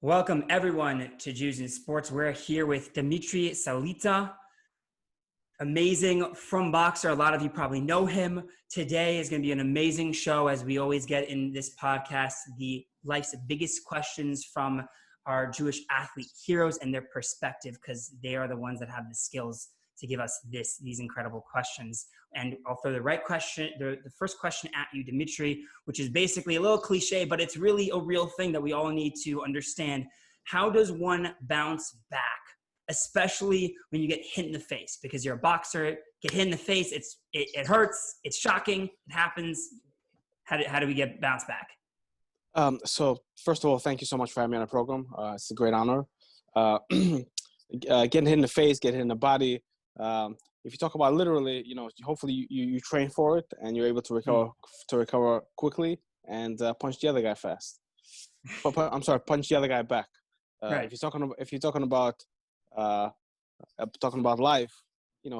Welcome everyone to Jews in Sports. We're here with Dmitriy Salita, amazing from Boxer. A lot of you probably know him. Today is going to be an amazing show, as we always get in this podcast, the life's biggest questions from our Jewish athlete heroes and their perspective, because they are the ones that have the skills to give us these incredible questions. And I'll throw the first question at you, Dmitry, which is basically a little cliche, but it's really a real thing that we all need to understand. How does one bounce back, especially when you get hit in the face? Because you're a boxer, get hit in the face, it hurts, it's shocking, it happens. How do we get bounce back? So first of all, thank you so much for having me on the program. It's a great honor. Getting hit in the face, getting hit in the body. If you talk about literally, hopefully you train for it and you're able to recover quickly and punch the other guy fast. Punch the other guy back. Right. If you're talking about life,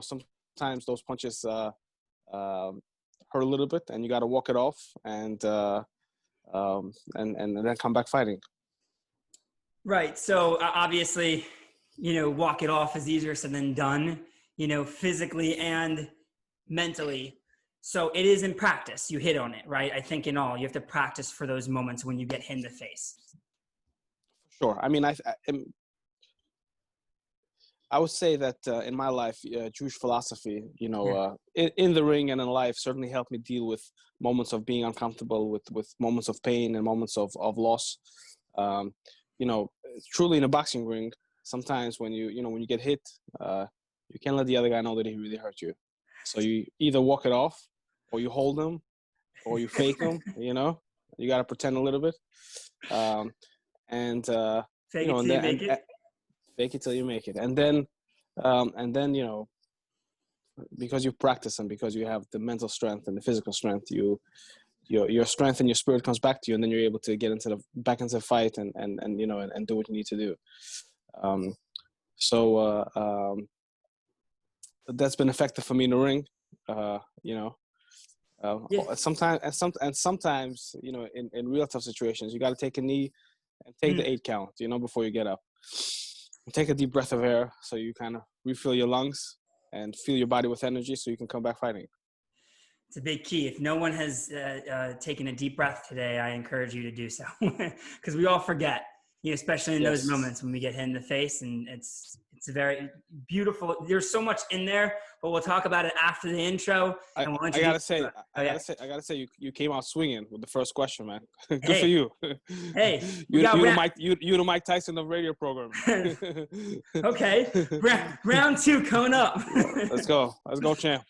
sometimes those punches hurt a little bit, and you got to walk it off and then come back fighting. Right. So obviously, walk it off is easier said than done, physically and mentally. So it is in practice. You hit on it, right? I think you have to practice for those moments when you get hit in the face. Sure. I mean, I would say that in my life, Jewish philosophy, in the ring and in life certainly helped me deal with moments of being uncomfortable, with moments of pain and moments of loss. Truly in a boxing ring, sometimes when you get hit, you can't let the other guy know that he really hurt you. So you either walk it off, or you hold him, or you fake him. You got to pretend a little bit, Fake it till you make it. Fake it till you make it, and then because you practice and because you have the mental strength and the physical strength, your strength and your spirit comes back to you, and then you're able to get back into the fight and do what you need to do. That's been effective for me in the ring. Sometimes in real tough situations, you got to take a knee and take the 8 count, before you get up. Take a deep breath of air so you kind of refill your lungs and fill your body with energy so you can come back fighting. It's a big key. If no one has taken a deep breath today, I encourage you to do so, because we all forget, especially in those moments when we get hit in the face, and it's very beautiful. There's so much in there, but we'll talk about it after the intro. I gotta say, you came out swinging with the first question, man. Good for you. Hey, you're the Mike Tyson of radio program. Okay, round 2 coming up. Let's go, champ.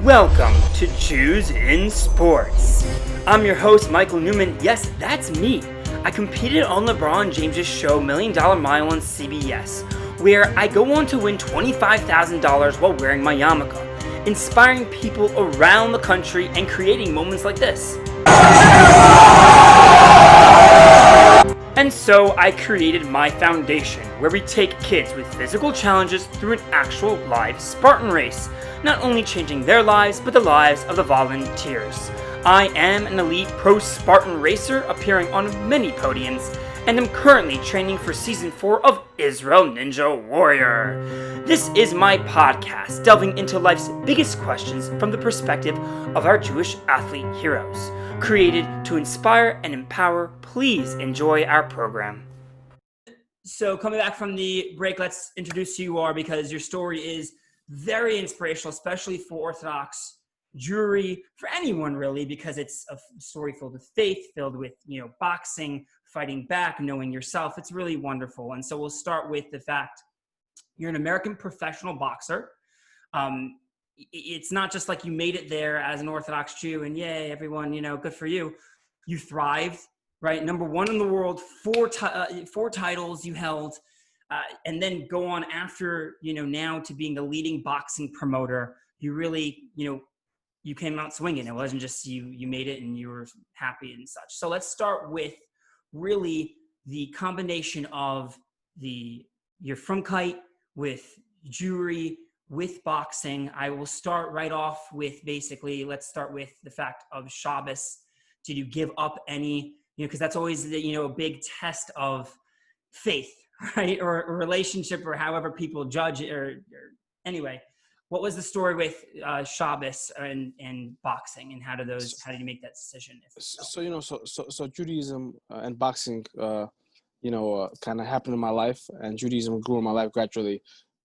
Welcome to Jews in Sports. I'm your host, Michael Neuman. Yes, that's me. I competed on LeBron James' show $1 Million Mile on CBS, where I go on to win $25,000 while wearing my yarmulke, inspiring people around the country and creating moments like this. And so I created my foundation, where we take kids with physical challenges through an actual live Spartan race, not only changing their lives, but the lives of the volunteers. I am an elite pro Spartan racer, appearing on many podiums, and am currently training for Season 4 of Israel Ninja Warrior. This is my podcast, delving into life's biggest questions from the perspective of our Jewish athlete heroes. Created to inspire and empower, please enjoy our program. So coming back from the break, let's introduce who you are, because your story is very inspirational, especially for Orthodox Jewry, for anyone really, because it's a story filled with faith, filled with, boxing, fighting back, knowing yourself. It's really wonderful. And so we'll start with the fact you're an American professional boxer. It's not just like you made it there as an Orthodox Jew and yay, everyone, good for you. You thrived, right? Number 1 in the world, 4 titles you held, and then go on after, now to being the leading boxing promoter. You really, you came out swinging. It wasn't just you made it and you were happy and such. So let's start with really the combination of your Frumkeit with Jewry, with boxing. I will start right off with let's start with the fact of Shabbos. Did you give up any, because that's always a big test of faith, right? Or relationship, or however people judge it, or anyway, what was the story with Shabbos and boxing, and how did you make that decision? So Judaism and boxing, kind of happened in my life, and Judaism grew in my life gradually. I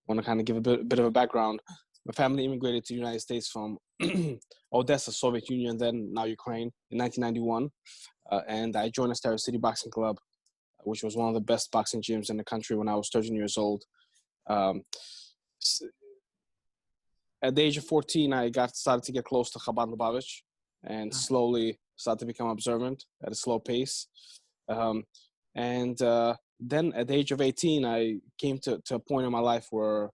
want to kind of give a bit of a background. My family immigrated to the United States from Odessa, Soviet Union, then now Ukraine, in 1991, and I joined the Star City Boxing Club, which was one of the best boxing gyms in the country when I was 13 years old. Um, at the age of 14, I started to get close to Chabad Lubavitch, and slowly started to become observant at a slow pace. And then at the age of 18, I came to a point in my life where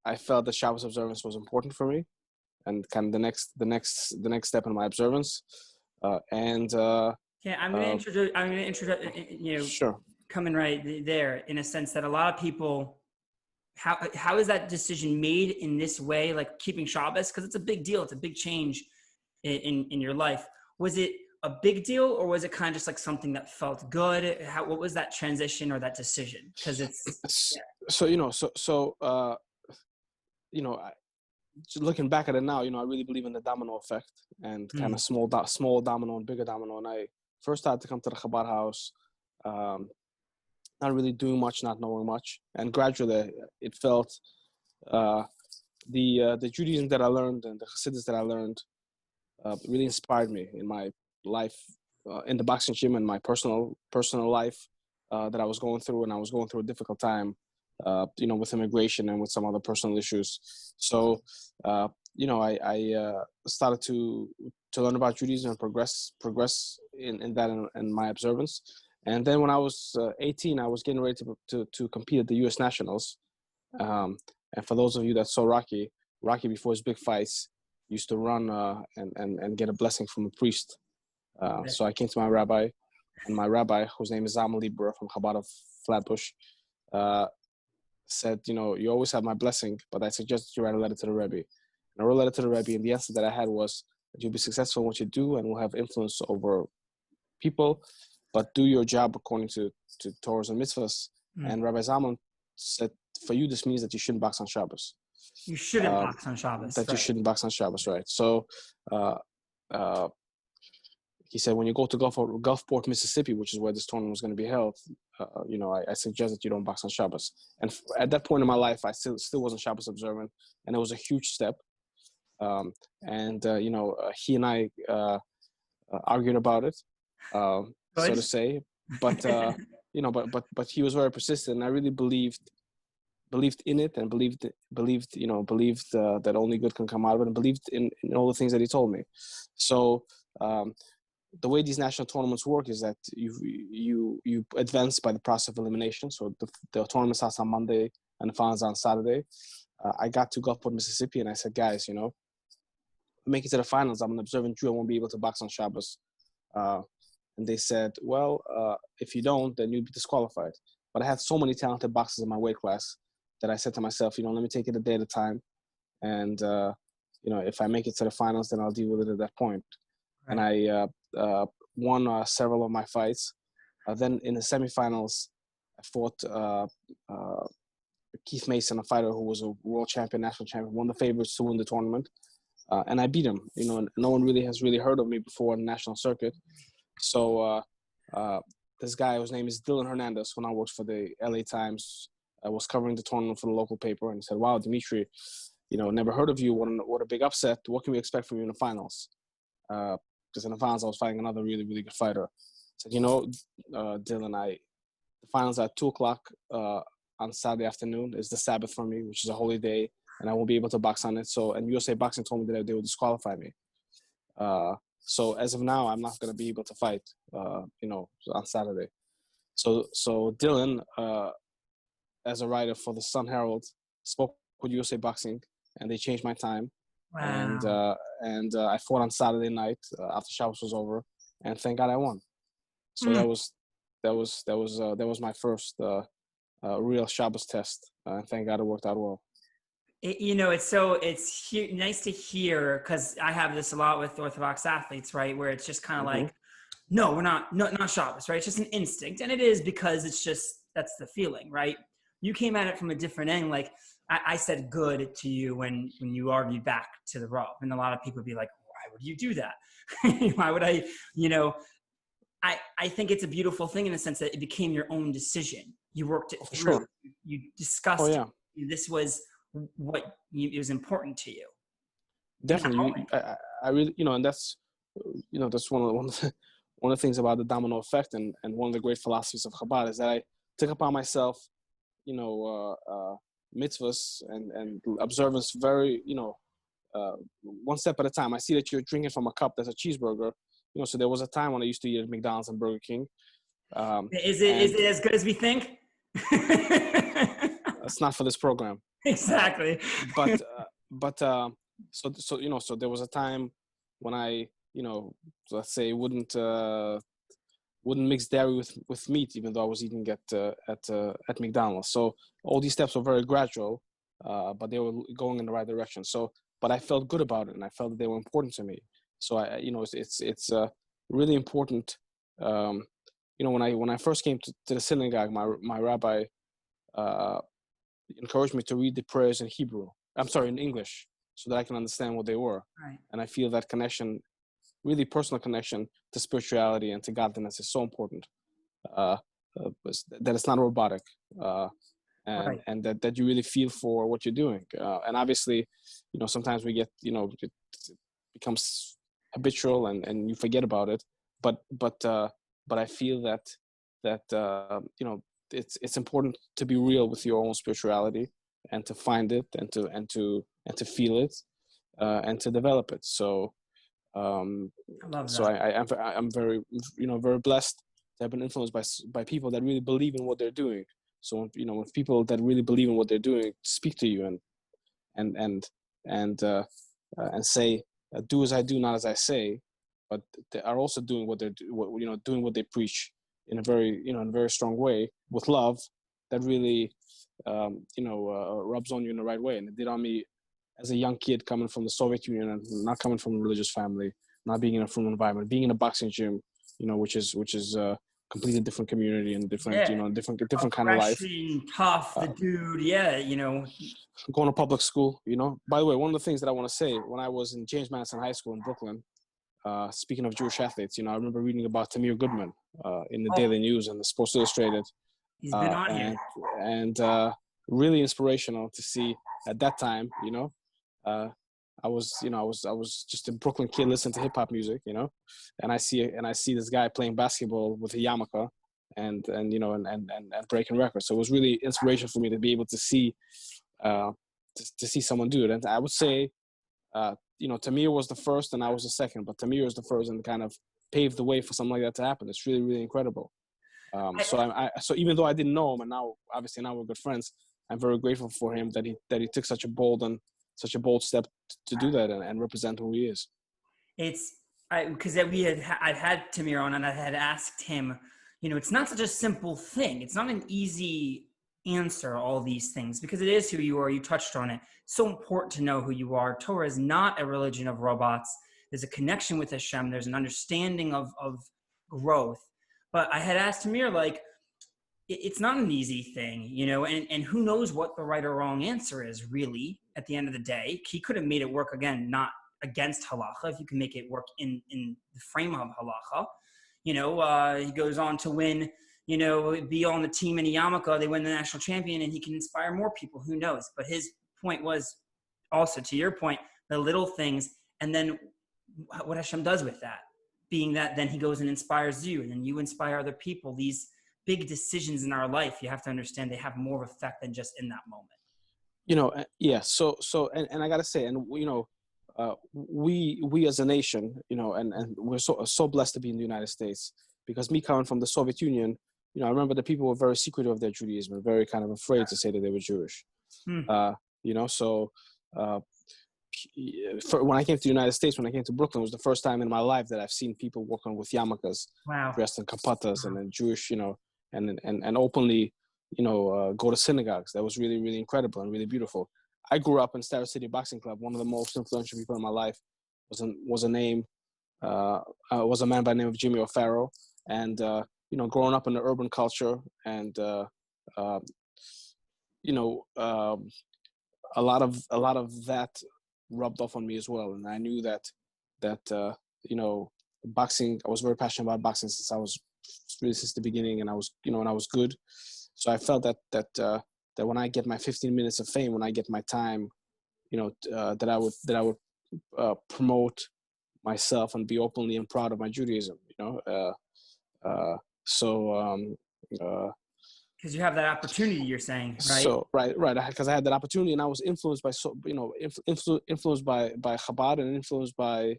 I felt that Shabbos observance was important for me, and kind of the next step in my observance. I'm going to introduce, Sure. Coming right there, in a sense that a lot of people, how is that decision made in this way, like keeping Shabbos? Because it's a big deal. It's a big change in your life. Was it a big deal, or was it kind of just like something that felt good? What was that transition or that decision? Because looking back at it now, I really believe in the domino effect, and kind of small domino and bigger domino. And I first started to come to the Chabad house, not really doing much, not knowing much, and gradually it felt the Judaism that I learned and the Chassidus that I learned really inspired me in my life, in the boxing gym, and my personal life that I was going through, and I was going through a difficult time, with immigration and with some other personal issues. So, I started to learn about Judaism and progress in that and my observance. And then when I was 18, I was getting ready to compete at the U.S. Nationals. And for those of you that saw Rocky before his big fights used to run and get a blessing from a priest. So I came to my rabbi, and my rabbi, whose name is Zalman Lieber from Chabad of Flatbush, said, you always have my blessing, but I suggest you write a letter to the Rebbe. And I wrote a letter to the Rebbe, and the answer that I had was that you'll be successful in what you do and will have influence over people, but do your job according to Torahs and mitzvahs. And Rabbi Zalman said, for you, this means that you shouldn't box on Shabbos. You shouldn't box on Shabbos. That you shouldn't box on Shabbos, right? So he said, when you go to Gulfport, Mississippi, which is where this tournament was going to be held, I suggest that you don't box on Shabbos. And at that point in my life, I still wasn't Shabbos observant, and it was a huge step. He and I argued about it, so to say. But but he was very persistent, and I really believed in it, and believed that only good can come out of it, and believed in all the things that he told me. So the way these national tournaments work is that you advance by the process of elimination. So the tournament starts on Monday and the finals on Saturday. I got to Gulfport, Mississippi, and I said, guys, make it to the finals. I'm an observant Jew. I won't be able to box on Shabbos. And they said, well, if you don't, then you'll be disqualified. But I had so many talented boxers in my weight class that I said to myself, let me take it a day at a time. And, if I make it to the finals, then I'll deal with it at that point. Right. And I won several of my fights. Then in the semifinals, I fought Keith Mason, a fighter who was a world champion, national champion, one of the favorites to win the tournament. And I beat him. No one really has heard of me before on the national circuit. So this guy, whose name is Dylan Hernandez, who now works for the LA Times, was covering the tournament for the local paper, and he said, wow, Dmitry, never heard of you. What a big upset. What can we expect from you in the finals? Because in the finals, I was fighting another really, really good fighter. I said, Dylan, the finals are at 2:00 on Saturday afternoon. It's the Sabbath for me, which is a holy day, and I won't be able to box on it. So, and USA Boxing told me that they would disqualify me. So as of now, I'm not going to be able to fight, on Saturday. So Dylan, as a writer for the Sun Herald, spoke with USA Boxing, and they changed my time. Wow. And I fought on Saturday night after Shabbos was over, and thank God I won. So that was my first real Shabbos test, and thank God it worked out well. Nice to hear, because I have this a lot with Orthodox athletes, right? Where it's just kind of like, No, we're not. No, not Shabbos, right? It's just an instinct, and it is because it's just that's the feeling, right? You came at it from a different end. Like I said, good to you when you argued back to the Rav, and a lot of people would be like, why would you do that? Why would I? You know, I think it's a beautiful thing in the sense that it became your own decision. You worked it For through. sure. You Oh discussed yeah, it. This was what it was important to you in that definitely. moment. I really, and that's, that's one of the things about the domino effect, and one of the great philosophies of Chabad is that I took upon myself, mitzvahs and observance very, one step at a time. I see that you're drinking from a cup that's a cheeseburger. So there was a time when I used to eat at McDonald's and Burger King. Is And it as good as we think? it's not for this program. Exactly. So there was a time when I, let's say wouldn't mix dairy with meat, even though I was eating at McDonald's. So all these steps were very gradual, but they were going in the right direction. So, but I felt good about it, and I felt that they were important to me. So it's really important. When I first came to the synagogue, my rabbi encouraged me to read the prayers in Hebrew. I'm sorry, in English, so that I can understand what they were. Right. And I feel that connection, really personal connection to spirituality and to godliness, is so important. Uh, that it's not robotic, Right. and that you really feel for what you're doing. And obviously, sometimes we get, it becomes habitual and you forget about it. But I feel that it's important to be real with your own spirituality and to find it and to feel it and to develop it. So I love so that. I'm very very blessed to have been influenced by people that really believe in what they're doing. So when people that really believe in what they're doing speak to you and and and uh, and say, do as I do, not as I say, but they are also doing doing what they preach in a very in a very strong way with love, that really rubs on you in the right way. And it did on me as a young kid coming from the Soviet Union and not coming from a religious family, not being in a frum environment, being in a boxing gym, which is a completely different community and different, Yeah. different kind of life. Aggression, tough, the Uh, dude. Yeah. Going to public school, By the way, one of the things that I want to say, when I was in James Madison High School in Brooklyn, speaking of Jewish athletes, I remember reading about Tamir Goodman in the Oh, Daily News and the Sports Illustrated, he's been on here. and really inspirational to see at that time. I was just a Brooklyn kid listening to hip hop music, and I see this guy playing basketball with a yarmulke and breaking records. So it was really inspirational for me to be able to see someone do it. And I would say, Tamir was the first and I was the second, but Tamir was the first and kind of paved the way for something like that to happen. It's really, really incredible. So even though I didn't know him, and now obviously now we're good friends, I'm very grateful for him that he took such a bold step to do that and represent who he is. It's because I'd had Tamir on and I had asked him, it's not such a simple thing. It's not an easy answer, all these things, because it is who you are. You touched on it. So important to know who you are. Torah is not a religion of robots. There's a connection with Hashem. There's an understanding of growth. But I had asked Tamir, like, it's not an easy thing, and who knows what the right or wrong answer is, really, at the end of the day. He could have made it work, again, not against halacha, if you can make it work in the frame of halacha. He goes on to win, be on the team in Yarmulke, they win the national champion, and he can inspire more people, who knows. But his point was also, to your point, the little things, and then what Hashem does with that, being that then he goes and inspires you, and then you inspire other people. These big decisions in our life, you have to understand they have more effect than just in that moment. Yeah. So and I gotta say, and we as a nation, and we're so blessed to be in the United States, because me coming from the Soviet Union, I remember that people were very secretive of their Judaism and very kind of afraid to say that they were Jewish. So when I came to the United States, when I came to Brooklyn, it was the first time in my life that I've seen people walking with yarmulkes, Wow. dressed in kapatas, and then Jewish, and openly, go to synagogues. That was really, really incredible and really beautiful. I grew up in Star City Boxing Club. One of the most influential people in my life was a name was a man by the name of Jimmy O'Farrell, and growing up in the urban culture, and you know, a lot of that rubbed off on me as well, and I knew that boxing. I was very passionate about boxing since the beginning, and I was and I was good. So I felt that when I get my 15 minutes of fame, when I get my time, that I would promote myself and be openly and proud of my Judaism. So Because you have that opportunity, you're saying, right? So right, because I had that opportunity, and I was influenced by influenced by Chabad, and influenced by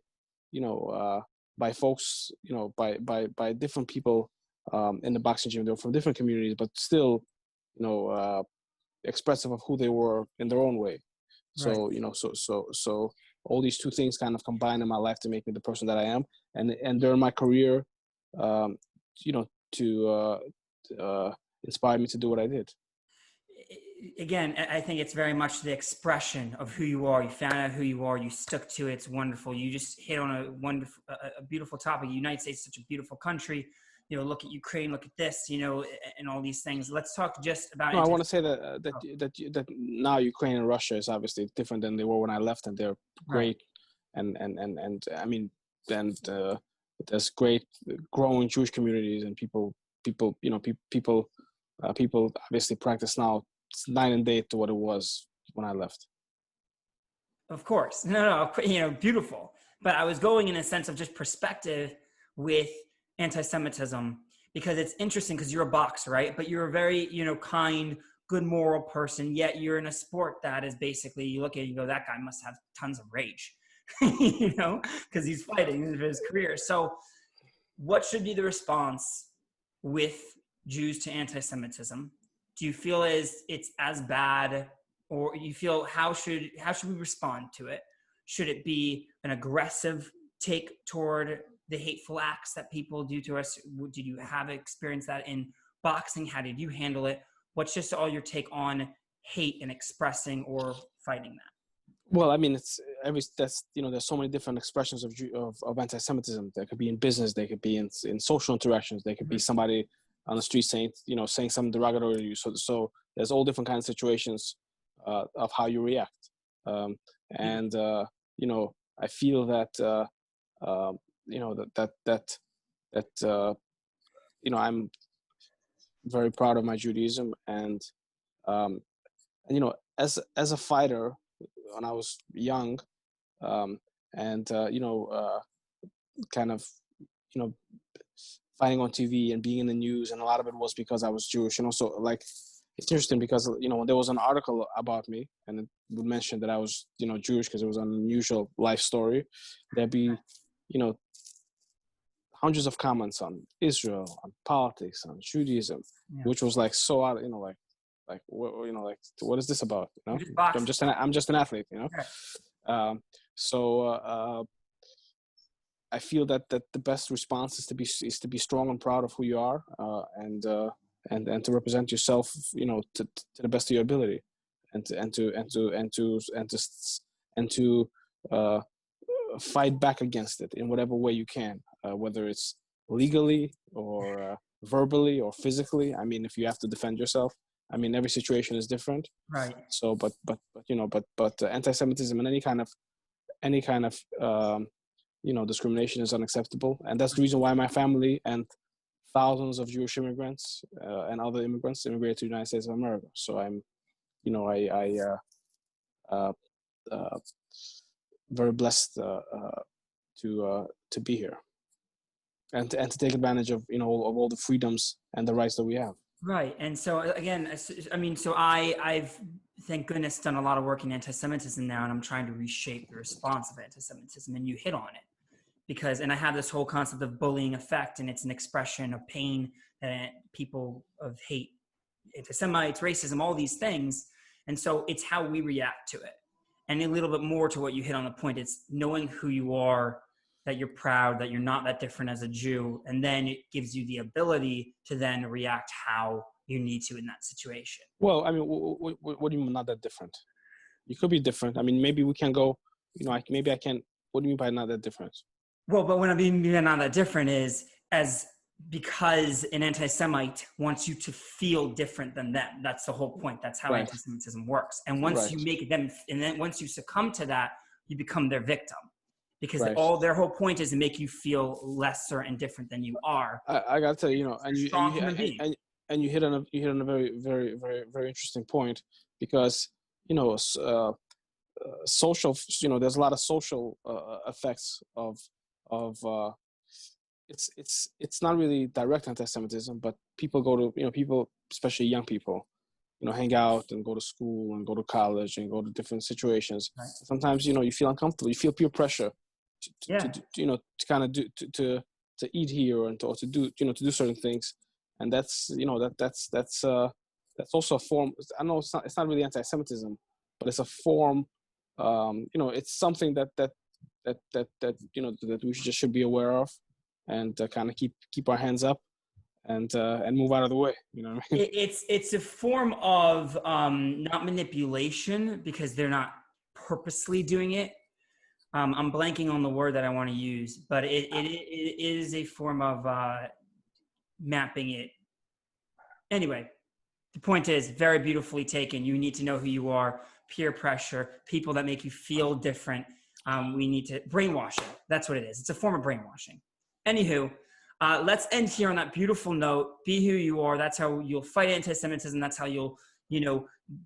by folks, by different people in the boxing gym. They were from different communities, but still, expressive of who they were in their own way. So Right. so all these two things kind of combined in my life to make me the person that I am, and during my career, to inspire me to do what I did. Again, I think it's very much the expression of who you are. You found out who you are. You stuck to it. It's wonderful. You just hit on a beautiful topic. The United States is such a beautiful country. Look at Ukraine. Look at this. And all these things. Let's talk just about. No, I want to say that now Ukraine and Russia is obviously different than they were when I left, and they're great, and I mean, and there's great growing Jewish communities, and people obviously practice now. It's night and day to what it was when I left. Of course. No, beautiful. But I was going in a sense of just perspective with anti-Semitism, because it's interesting because you're a boxer, right? But you're a very, kind, good moral person, yet you're in a sport that is basically, you look at it, you go, that guy must have tons of rage, because he's fighting in his career. So what should be the response with Jews to anti-Semitism? Do you feel it's as bad, or you feel how should we respond to it? Should it be an aggressive take toward the hateful acts that people do to us? Did you have experienced that in boxing? How did you handle it? What's just all your take on hate and expressing or fighting that? Well, I mean, there's so many different expressions of anti-Semitism. There could be in business, they could be in social interactions, they could be somebody on the street saying something derogatory to you. So there's all different kinds of situations of how you react. And I feel that I'm very proud of my Judaism, and as a fighter when I was young, kind of fighting on TV and being in the news, and a lot of it was because I was Jewish. So like, it's interesting because when there was an article about me and it would mention that I was Jewish because it was an unusual life story, there'd be hundreds of comments on Israel, on politics, on Judaism, which was like so out, like what is this about? I'm just an athlete, I feel that the best response is to be strong and proud of who you are, and to represent yourself, to the best of your ability, and to fight back against it in whatever way you can, whether it's legally or verbally or physically. I mean, if you have to defend yourself, I mean, every situation is different. Right. So, but anti-Semitism and any kind of discrimination is unacceptable, and that's the reason why my family and thousands of Jewish immigrants and other immigrants immigrated to the United States of America. So I'm, very blessed to be here, and to take advantage of of all the freedoms and the rights that we have. Right. And so again, I mean, so I've thank goodness done a lot of work in anti-Semitism now, and I'm trying to reshape the response of anti-Semitism, and you hit on it. And I have this whole concept of bullying effect, and it's an expression of pain that people of hate, anti-Semites, racism, all these things. And so it's how we react to it. And a little bit more to what you hit on the point, it's knowing who you are, that you're proud, that you're not that different as a Jew. And then it gives you the ability to then react how you need to in that situation. Well, I mean, what do you mean not that different? You could be different. I mean, maybe we can go, maybe I can, what do you mean by not that different? Well, but what I mean not that different is because an anti-Semite wants you to feel different than them. That's the whole point. That's how Right. anti-Semitism works. And once Right. you make them, and then once you succumb to that, you become their victim, because Right. their whole point is to make you feel lesser and different than you are. I gotta tell you, Strong human being. and you hit on a very, very, very, very interesting point, because social, there's a lot of social effects of it's not really direct anti-Semitism, but people go to, people, especially young people, hang out and go to school and go to college and go to different situations. Right. Sometimes, you feel uncomfortable, you feel peer pressure to kind of do to eat here and to do, to do certain things. And that's, that's also a form. I know it's not really anti-Semitism, but it's a form. It's something that we should be aware of, and kind of keep our hands up and move out of the way. You know what I mean? It's a form of not manipulation, because they're not purposely doing it. I'm blanking on the word that I want to use, but it is a form of mapping it. Anyway, the point is very beautifully taken. You need to know who you are. Peer pressure, people that make you feel different. We need to brainwashing. That's what it is. It's a form of brainwashing. Anywho, let's end here on that beautiful note. Be who you are. That's how you'll fight anti-Semitism. That's how you'll,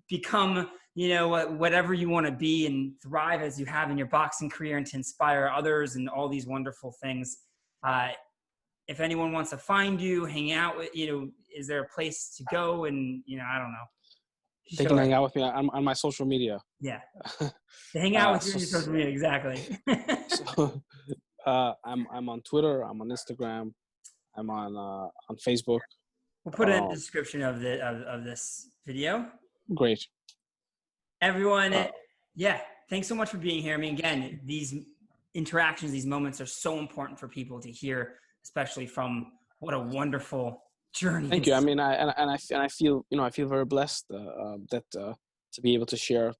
become, whatever you want to be and thrive as you have in your boxing career, and to inspire others and all these wonderful things. If anyone wants to find you, hang out with, is there a place to go? And, I don't know. They can hang out with me on my social media. Yeah. To hang out with you on your social media, exactly. So, I'm on Twitter. I'm on Instagram. I'm on Facebook. We'll put it in the description of this video. Great. Everyone, thanks so much for being here. I mean, again, these interactions, these moments are so important for people to hear, especially from what a wonderful journey. Thank you. I mean, I feel very blessed that to be able to share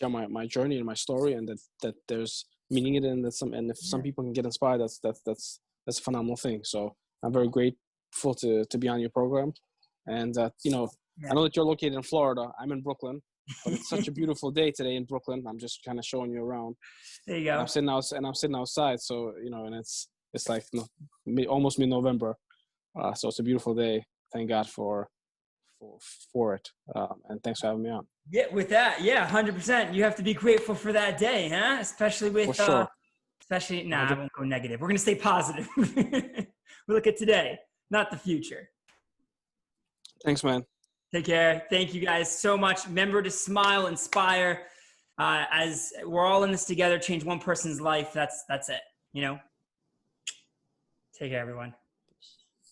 my journey and my story, and that there's meaning in it, and if some people can get inspired, that's a phenomenal thing. So I'm very grateful to be on your program, and I know that you're located in Florida. I'm in Brooklyn, but it's such a beautiful day today in Brooklyn. I'm just kind of showing you around. There you go. And I'm sitting outside, so and it's like almost mid-November. So it's a beautiful day. Thank God for it. And thanks for having me on. Yeah, with that, 100%. You have to be grateful for that day, huh? Especially with, sure. I won't go negative. We're going to stay positive. We look at today, not the future. Thanks, man. Take care. Thank you guys so much. Remember to smile, inspire. As we're all in this together, change one person's life. That's it. Take care, everyone.